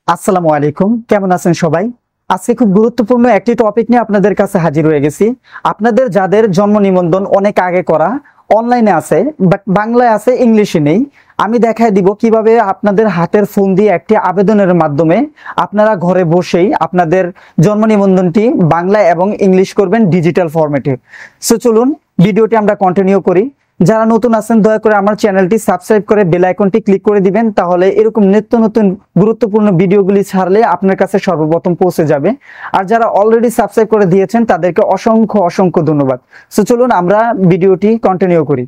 আসসালামু আলাইকুম, কেমন আছেন সবাই? আজকে খুব গুরুত্বপূর্ণ একটি টপিক নিয়ে আপনাদের কাছে হাজির হয়ে গেছি। আপনাদের যাদের জন্ম নিবন্ধন অনেক আগে করা অনলাইনে আছে, বাট বাংলায় আছে, ইংলিশে নেই। আমি দেখায় দিব কিভাবে আপনাদের হাতের ফোন দিয়ে একটি আবেদনের মাধ্যমে আপনারা ঘরে বসেই আপনাদের জন্ম নিবন্ধনটি বাংলা এবং ইংলিশ করবেন ডিজিটাল ফরম্যাটে। সো চলুন ভিডিওটি আমরা কন্টিনিউ করি। যারা নতুন আছেন দয়া করে আমার চ্যানেলটি সাবস্ক্রাইব করে বেল আইকনটি ক্লিক করে দিবেন, তাহলে এরকম নিত্য নতুন গুরুত্বপূর্ণ ভিডিওগুলি ছাড়লে আপনার কাছে সর্বপ্রথম পৌঁছে যাবে। আর যারা অলরেডি সাবস্ক্রাইব করে দিয়েছেন তাদেরকে অসংখ্য অসংখ্য ধন্যবাদ। সো চলুন আমরা ভিডিওটি কন্টিনিউ করি।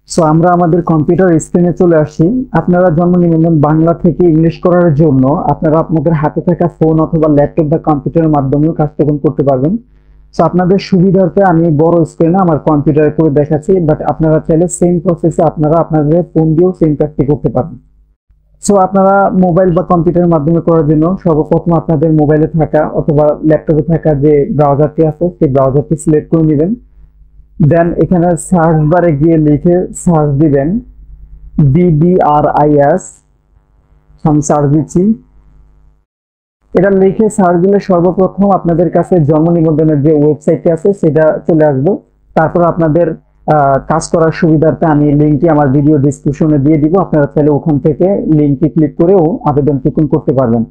সো আমরা আমাদের কম্পিউটার স্ক্রিনে চলে আসি। আপনারা জন্ম নিবন্ধন বাংলা থেকে ইংলিশ করার জন্য আপনারা আপনাদের হাতে থাকা ফোন অথবা ল্যাপটপ বা কম্পিউটারের মাধ্যমেও কাজটা করতে পারবেন। সো আপনাদের সুবিধার্থে আমি বড় স্ক্রিনে আমার কম্পিউটারে করে দেখাচ্ছি, বাট আপনারা চাইলে সেম প্রসেসে আপনারা আপনাদের ফোন দিয়েও সেম কাজটি করতে পারবেন। সো আপনারা মোবাইল বা কম্পিউটারের মাধ্যমে করার জন্য সর্বপ্রথম আপনাদের মোবাইলে থাকা অথবা ল্যাপটপে থাকা যে ব্রাউজারটি আছে সেই ব্রাউজারটি সিলেক্ট করে নেবেন। দেন এখানে সার্চ বারে গিয়ে লিখে সার্চ দিবেন DBRIS। আমি সার্চ দিচ্ছি। এটা লিখে সার্চ দিলে সর্বপ্রথম আপনাদের কাছে জন্ম নিবন্ধনের যে ওয়েবসাইটটি আছে সেটা চলে আসবে। তারপর আপনাদের কাজ করার সুবিধার্থে আমি লিঙ্কটি আমার ভিডিও ডিসক্রিপশনে দিয়ে দিব। আপনারা চাইলে ওখান থেকে লিঙ্কটি ক্লিক করেও আবেদনটি করতে পারবেন।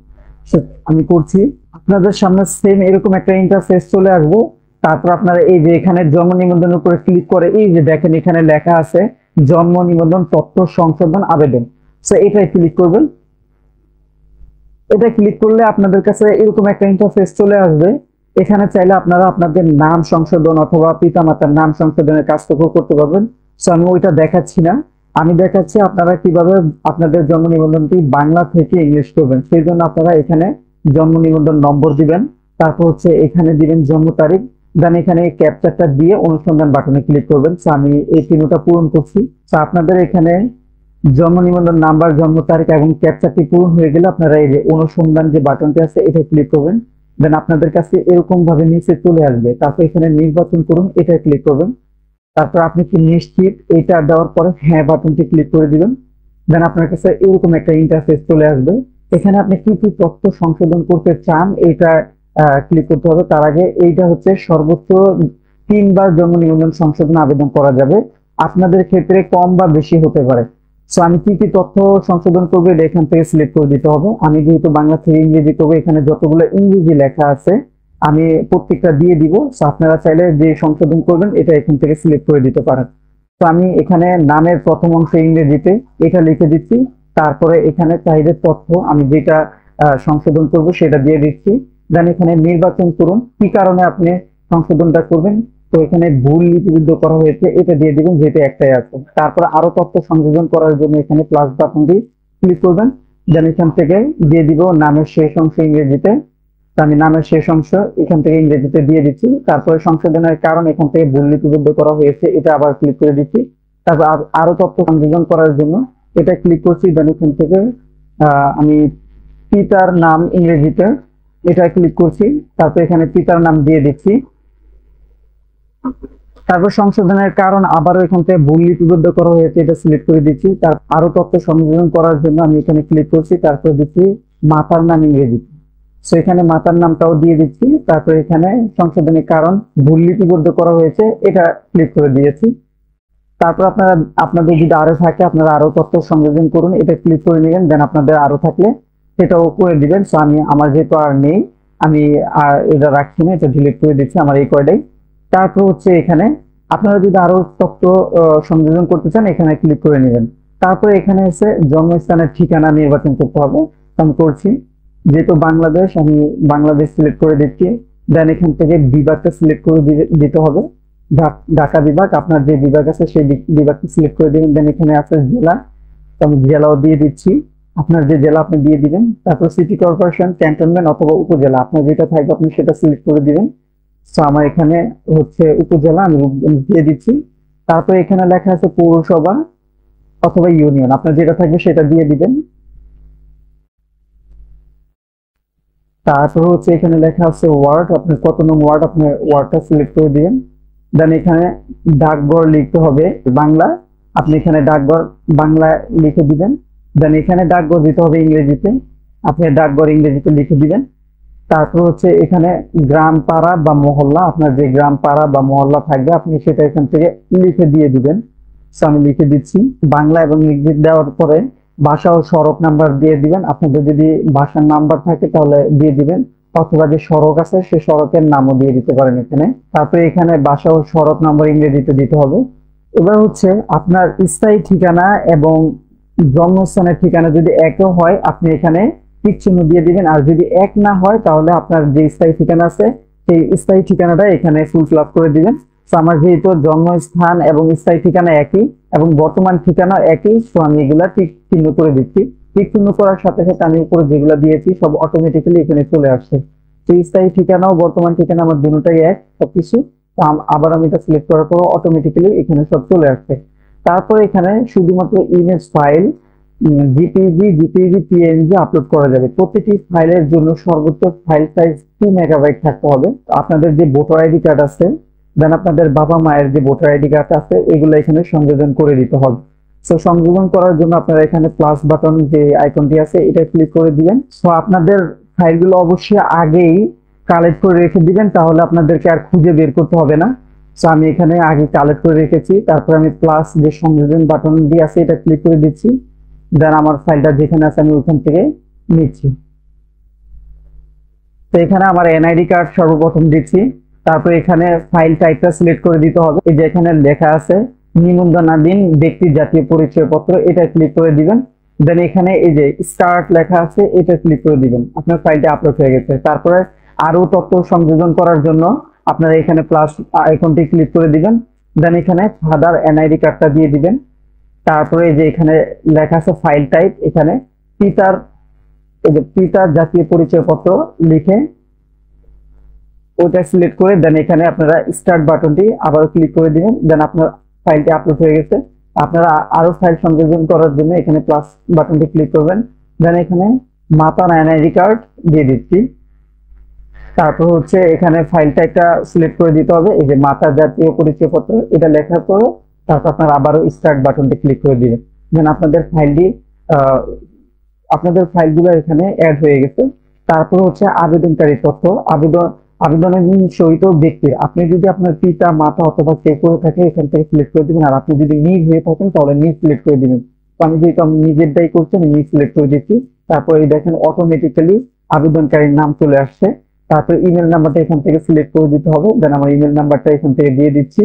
আমি করছি। আপনাদের সামনে সেম এরকম একটা ইন্টারফেস চলে আসবে। তারপর আপনারা এই যে এখানে জন্ম নিবন্ধনের উপরে ক্লিক করে এই যে দেখেন এখানে লেখা আছে জন্ম নিবন্ধন তথ্য সংশোধন আবেদন। সো এটাই ক্লিক করবেন। এটা ক্লিক করলে আপনাদের কাছে এরকম একটা ইন্টারফেস চলে আসবে। এখানে চাইলে আপনারা আপনাদের নাম সংশোধন অথবা পিতামাতার নাম সংশোধনের কাজটুকু করতে পারবেন। সো আমি ওইটা দেখাচ্ছি না, আমি দেখাচ্ছি আপনারা কিভাবে আপনাদের জন্ম নিবন্ধনটি বাংলা থেকে ইংলিশ করবেন। সেই জন্য আপনারা এখানে জন্ম নিবন্ধন নম্বর দিবেন, তারপর হচ্ছে এখানে দিবেন জন্ম তারিখ, দেন এখানে ক্যাপচারটা দিয়ে অনুসন্ধান বাটনে ক্লিক করবেন। সো আমি এই তিনটা পূরণ করছি। সো আপনাদের এখানে জন্ম নিবন্ধন নাম্বার, জন্ম তারিখ এবং ক্যাপচারটি পূরণ হয়ে গেলে আপনারা এই যে অনুসন্ধান যে বাটনটি আছে এটা ক্লিক করবেন। দেন আপনাদের কাছে এরকম ভাবে নিচে চলে আসবে। তারপর এখানে নির্বাচন করুন, এটা ক্লিক করবেন। তারপর আপনি কি নিশ্চিত, এটা দেওয়ার পরে হ্যাঁ বাটনটি ক্লিক করে দিবেন। দেন আপনার কাছে এরকম একটা ইন্টারফেস চলে আসবে। এখানে আপনি কি কি তথ্য সংশোধন করতে চান এটা ক্লিক করতে হবে। তার আগে এইটা হচ্ছে সর্বোচ্চ 3 বার জন্ম নিবন্ধন সংশোধন আবেদন করা যাবে। আপনাদের ক্ষেত্রে কম বা বেশি হতে পারে। সো আমি কি কি তথ্য সংশোধন করবো এটা এখান থেকে সিলেক্ট করে দিতে হবে। আমি যেহেতু বাংলা থেকে ইংরেজি করবো, এখানে যতগুলো ইংরেজি লেখা আছে আমি প্রত্যেকটা দিয়ে দিব। সো আপনারা চাইলে যে সংশোধন করবেন এটা এখান থেকে সিলেক্ট করে দিতে পারেন। তো আমি এখানে নামের প্রথম অংশ ইংরেজিতে এটা লিখে দিচ্ছি। তারপরে এখানে চাহিদার তথ্য আমি যেটা সংশোধন করব সেটা দিয়ে দিচ্ছি। দেন এখানে নির্বাচন করুন কি কারণে আপনি সংশোধনটা করবেন। তো এখানে ভুল লিপিবদ্ধ করা হয়েছে এটা দিয়ে দিবেন, যেটা একটাই আছে। তারপর আরো তথ্য সংযোজন করার জন্য এখানে প্লাস বাটনটি ক্লিক করবেন। দেন এখান থেকে দিয়ে দিব নামের শেষ অংশ ইংরেজিতে। আমি নামের শেষ অংশ এখান থেকে ইংরেজিতে দিয়ে দিচ্ছি। তারপরে সংশোধনের কারণ এখান থেকে ভুল লিপিবদ্ধ করা হয়েছে এটা আবার ক্লিক করে দিচ্ছি। তারপর আরো তথ্য সংযোজন করার জন্য এটা ক্লিক করছি। দেন এখান থেকে আমি পিতার নাম ইংরেজিতে এটা ক্লিক করছি। তারপর এখানে পিতার নাম দিয়ে দিচ্ছি। তারপর সংশোধনের কারণ আবারও এখান থেকে ভুল লিপিবদ্ধ করা হয়েছে এটা সিলেক্ট করে দিচ্ছি। তার আরো তথ্য সংযোজন করার জন্য আমি এখানে ক্লিক করছি। তারপর দিচ্ছি মাতার নাম ইংরেজিতে। সো এখানে মাতার নামটাও দিয়ে দিচ্ছি। তারপর এখানে সংশোধনের কারণ ভুল লিপিবদ্ধ করা হয়েছে এটা ক্লিক করে দিয়েছি। তারপর আপনারা আপনাদের যদি আরো থাকে আপনারা আরো তথ্য সংযোজন করুন, এটা ক্লিক করে নেবেন। দেন আপনাদের আরো থাকলে সেটাও করে দিবেন। সো আমি আমার যেহেতু আর নেই আমি আর এটা রাখছি না, এটা ডিলিট করে দিচ্ছি আমার এই কয়টাই। তারপর হচ্ছে এখানে আপনারা যদি আরো তথ্য সংযোজন করতে চান এখানে ক্লিক করে নেবেন। তারপরে এখানে এসে জন্মস্থানের ঠিকানা নির্বাচন করতে হবে। আমি করছি, যেহেতু বাংলাদেশ আমি বাংলাদেশ সিলেক্ট করে দিচ্ছি। দেন এখান থেকে বিভাগটা সিলেক্ট করে দিতে হবে। ঢাকা বিভাগ, আপনার যে বিভাগ আছে সেই বিভাগটি সিলেক্ট করে দিবেন। দেন এখানে আছে জেলা, তো আমি জেলাও দিয়ে দিচ্ছি। আপনার যে জেলা আপনি দিয়ে দিবেন। তারপর সিটি কর্পোরেশন, ক্যান্টনমেন্ট অথবা উপজেলা আপনার যেটা থাকবে আপনি সেটা সিলেক্ট করে দিবেন। তো আমার এখানে হচ্ছে উপজেলা, আমি দিয়ে দিচ্ছি। তারপর এখানে লেখা আছে পৌরসভা অথবা ইউনিয়ন, আপনার যেটা থাকবে সেটা দিয়ে দিবেন। তারপর হচ্ছে এখানে লেখা আছে ওয়ার্ড, আপনার কত নং ওয়ার্ড আপনি ওয়ার্ডটা সিলেক্ট করে দিবেন। দেন এখানে ডাকঘর লিখতে হবে বাংলা, আপনি এখানে ডাকঘর বাংলা লিখে দিবেন। দেন এখানে ডাকঘর দিতে হবে ইংরেজিতে। আপনি ডাকঘর ইংরেজিতে লিখে দিবেন। তারপর হচ্ছে এখানে গ্রাম, পাড়া বা মহল্লা, আপনার যে গ্রাম, পাড়া বা মহল্লা থাকবে আপনি সেটা এখান থেকে লিখে দিয়ে দিবেন। আমি লিখে দিচ্ছি। বাংলা এবং ইংরেজি দেওয়ার পরে বাসা ও সড়ক নাম্বার দিয়ে দিবেন। আপনাদের যদি বাসার নাম্বার থাকে তাহলে দিয়ে দিবেন, অথবা যে সড়ক আছে সে সড়কের নামও দিয়ে দিতে পারেন এখানে। তারপরে এখানে বাসা ও সড়ক নাম্বার ইংরেজিতে দিতে হবে। এবার হচ্ছে আপনার স্থায়ী ঠিকানা এবং জন্মস্থানের ঠিকানা যদি একও হয় আপনি এখানে টিক চিহ্ন দিয়ে দিবেন, আর যদি এক না হয় তাহলে আপনার যে স্থায়ী ঠিকানা আছে সেই স্থায়ী ঠিকানাটা এখানে ফুল ফিল আপ করে দিবেন। তো আমার যেহেতু জন্মস্থান এবং স্থায়ী ঠিকানা একই এবং বর্তমান ঠিকানা একই, তো আমি এগুলা টিক চিহ্ন করে দিচ্ছি। টিক চিহ্ন করার সাথে সাথে আমি উপরে যেগুলো দিয়েছি সব অটোমেটিক্যালি এখানে চলে আসছে। তো স্থায়ী ঠিকানা ও বর্তমান ঠিকানা আমার দুটোটাই এক সবকিছু। আবার আমি এটা সিলেক্ট করার পর অটোমেটিক্যালি এখানে সব চলে আসছে। তারপর এখানে শুধুমাত্র image file GPG PNG upload করা যাবে। প্রতিটি ফাইলের জন্য সর্বোচ্চ ফাইল সাইজ 2 মেগাবাইট থাকতে হবে। আপনাদের যে ভোটার আইডি কার্ড আছে, দেন আপনাদের বাবা মায়ের যে ভোটার আইডি কার্ড আছে এগুলো এখানে সংযোজন করে দিতে হবে। সো সংযোজন করার জন্য আপনারা এখানে প্লাস বাটন যে আইকনটি আছে এটা ক্লিক করে দিবেন। সো আপনাদের ফাইলগুলো অবশ্যই আগেই কালেক্ট করে রেখে দিবেন, তাহলে আপনাদেরকে আর খুঁজে বের করতে হবে না। সো আমি এখানে আগে কালেক্ট করে রেখেছি। তারপর আমি প্লাস যে সংযোজন বাটন দিয়ে আছে এটা ক্লিক করে দিচ্ছি। দেন আমার ফাইলটা যেখানে আছে আমি ওখান থেকে নিচ্ছি। তো এখানে আমার এনআইডি কার্ড সর্বপ্রথম দিচ্ছি। তারপর এখানে ফাইল টাইপটা সিলেক্ট করে দিতে হবে। এই যে এখানে লেখা আছে নিবন্ধনাধীন ব্যক্তির জাতীয় পরিচয়পত্র, এটা ক্লিক করে দিবেন। দেন এখানে এই যে স্টার্ট লেখা আছে এটা ক্লিক করে দিবেন। আপনার ফাইলটা আপলোড হয়ে গেছে। তারপরে আরো তথ্য সংযোজন করার জন্য আপনারা এখানে প্লাস আইকনটি ক্লিক করে দিবেন। দেন এখানে ফাদার এনআইডি কার্ডটা দিয়ে দিবেন। তারপরে যে এখানে লেখা আছে ফাইল টাইপ, এখানে পিতার এই যে পিতার জাতীয় পরিচয়পত্র লিখে ওটা সিলেক্ট করে দেন এখানে আপনারা স্টার্ট বাটনটি আবার ক্লিক করে দিবেন। দেন আপনার ফাইলটি আপলোড হয়ে গেছে। আপনারা আরো ফাইল সংযোজন করার জন্য এখানে প্লাস বাটনটি ক্লিক করবেন। দেন এখানে মাতার এনআইডি কার্ড দিয়ে দিচ্ছি। তারপর হচ্ছে এখানে ফাইল টাইপটা সিলেক্ট করে দিতে হবে। এই যে মাতার জাতীয় পরিচয়পত্র এটা লেখার পর তারপর আপনারা আবারও স্টার্ট বাটনটি ক্লিক করে দিবেন। দেন আপনাদের ফাইলগুলো এখানে অ্যাড হয়ে গেছে। তারপর হচ্ছে আবেদনকারী তথ্য, আবেদনের সহিত ব্যক্তির, আপনি যদি আপনার পিতা মাতা অথবা কে করে থাকে এখান থেকে সিলেক্ট করে দিবেন, আর আপনি যদি নিজ হয়ে থাকেন তাহলে নিজ সিলেক্ট করে দিবেন। তো আমি যেহেতু আমি নিজেরটাই করছি আমি নিজ সিলেক্ট করে দিচ্ছি। তারপর এই দেখেন অটোমেটিক্যালি আবেদনকারীর নাম চলে আসছে। তারপর ইমেল নাম্বারটা এখান থেকে সিলেক্ট করে দিতে হবে। দেন আমার ইমেল নাম্বারটা এখান থেকে দিয়ে দিচ্ছি।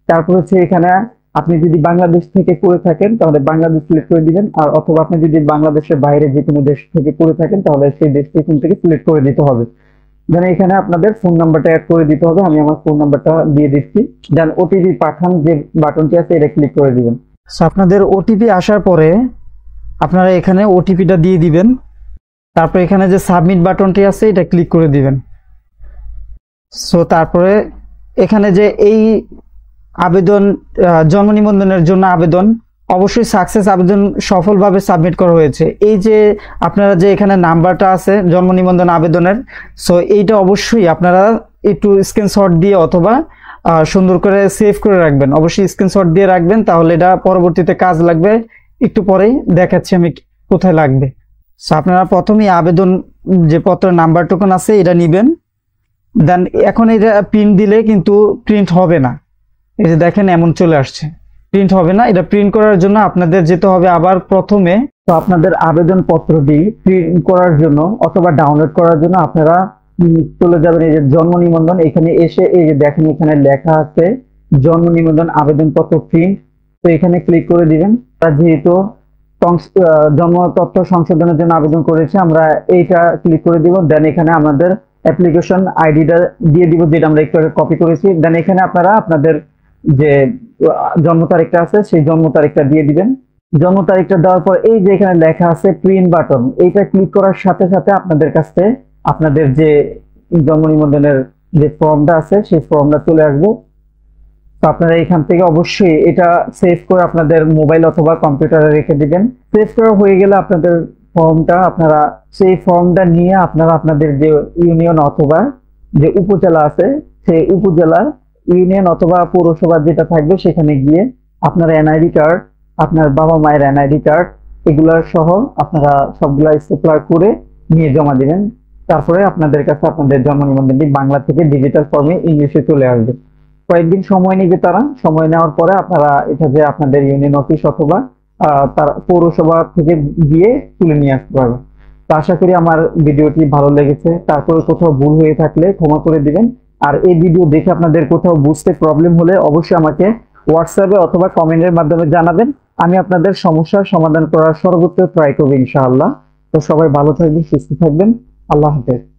তারপর হচ্ছে এখানে আপনি যদি বাংলাদেশ থেকে করে থাকেন তাহলে বাংলাদেশ সিলেক্ট করে দিবেন, আর অথবা আপনি যদি বাংলাদেশের বাইরে যে কোনো দেশ থেকে করে থাকেন তাহলে সেই দেশটি এখান থেকে সিলেক্ট করে দিতে হবে। দেন এখানে আপনাদের ফোন নাম্বারটা অ্যাড করে দিতে হবে। আমি আমার ফোন নাম্বারটা দিয়ে দিচ্ছি। দেন ওটিপি পাঠান যে বাটনটি আছে এটা ক্লিক করে দিবেন। সো আপনাদের ওটিপি আসার পরে আপনারা এখানে ওটিপিটা দিয়ে দিবেন। তারপর এখানে যে সাবমিট বাটনটি আছে এটা ক্লিক করে দিবেন। সো তারপরে এখানে যে এই আবেদন জন্ম নিবন্ধনের জন্য আবেদন অবশ্যই সাকসেস, আবেদন সফলভাবে সাবমিট করা হয়েছে। এই যে আপনারা যে এখানে নাম্বারটা আছে জন্ম নিবন্ধন আবেদনের, সো এইটা অবশ্যই আপনারা একটু স্ক্রিনশট দিয়ে অথবা সুন্দর করে সেভ করে রাখবেন। অবশ্যই স্ক্রিনশট দিয়ে রাখবেন, তাহলে এটা পরবর্তীতে কাজ লাগবে। একটু পরেই দেখাচ্ছি আমি কোথায় লাগবে। সো আপনারা প্রথমেই আবেদন যে পত্রের নাম্বার টোকেন আছে এটা নেবেন। দেন এখন এটা প্রিন্ট দিলে কিন্তু প্রিন্ট হবে না। এই যে দেখেন এমন চলে আসছে, প্রিন্ট হবে না। এটা প্রিন্ট করার জন্য আপনাদের যেতে হবে আবার প্রথমে। তো আপনাদের আবেদনপত্রটি প্রিন্ট করার জন্য অথবা ডাউনলোড করার জন্য আপনারা চলে যাবেন এই যে জন্ম নিবন্ধন, এখানে এসে এই যে দেখেন এখানে লেখা আছে জন্ম নিবন্ধন আবেদনপত্র প্রিন্ট। তো এখানে ক্লিক করে দিবেন। যেহেতু জন্ম তথ্য সংশোধনের জন্য আবেদন করেছে আমরা এইটা ক্লিক করে দিব। দেন এখানে আমাদের অ্যাপ্লিকেশন আইডিটা দিয়ে দিব যেটা আমরা একটু কপি করেছি। দেন এখানে আপনারা আপনাদের যে জন্ম তারিখটা আছে সেই জন্ম তারিখটা দিয়ে দিবেন। জন্ম তারিখটা দেওয়ার পর এই যে এখানে লেখা আছে প্রিন্ট বাটন, এইটা ক্লিক করার সাথে সাথে আপনাদের কাছে আপনাদের যে জন্ম নিবন্ধনের যে ফর্মটা আছে সেই ফর্মটা চলে আসবে। তো আপনারা এখান থেকে অবশ্যই এটা সেভ করে আপনাদের মোবাইল অথবা কম্পিউটারে রেখে দিবেন। সেভ করা হয়ে গেলে আপনাদের ফর্মটা আপনারা সেই ফর্মটা নিয়ে আপনারা আপনাদের যে ইউনিয়ন অথবা যে উপজেলা আছে সেই উপজেলা ইউনিয়ন অথবা পৌরসভা যেটা থাকবে সেখানে গিয়ে আপনার এনআইডি কার্ড, আপনার বাবা মায়ের এনআইডি কার্ড এগুলা সহ আপনারা সবগুলা স্টেপলার করে নিয়ে জমা দিবেন। তারপরে আপনাদের কাছে আপনাদের জন্ম নিবন্ধনটি বাংলা থেকে ডিজিটাল ফর্মে ইংলিশে চলে আসবে। কয়েকদিন সময় নেবে তারা। সময় নেওয়ার পরে আপনারা এটা যে আপনাদের ইউনিয়ন অফিস অথবা তার পৌরসভা থেকে গিয়ে তুলে নিয়ে আসতে পারবেন। তো আশা করি আমার ভিডিওটি ভালো লেগেছে। তারপরে কোথাও ভুল হয়ে থাকলে ক্ষমা করে দিবেন। আর এই ভিডিও দেখে আপনাদের কোথাও বুঝতে প্রবলেম হলে অবশ্যই আমাকে হোয়াটসঅ্যাপে অথবা কমেন্টের মাধ্যমে জানাবেন। আমি আপনাদের সমস্যার সমাধান করার সর্বোচ্চ ট্রাই করব ইনশাআল্লাহ। তো সবাই ভালো থাকবেন, সুস্থ থাকবেন। আল্লাহ হাফেজ।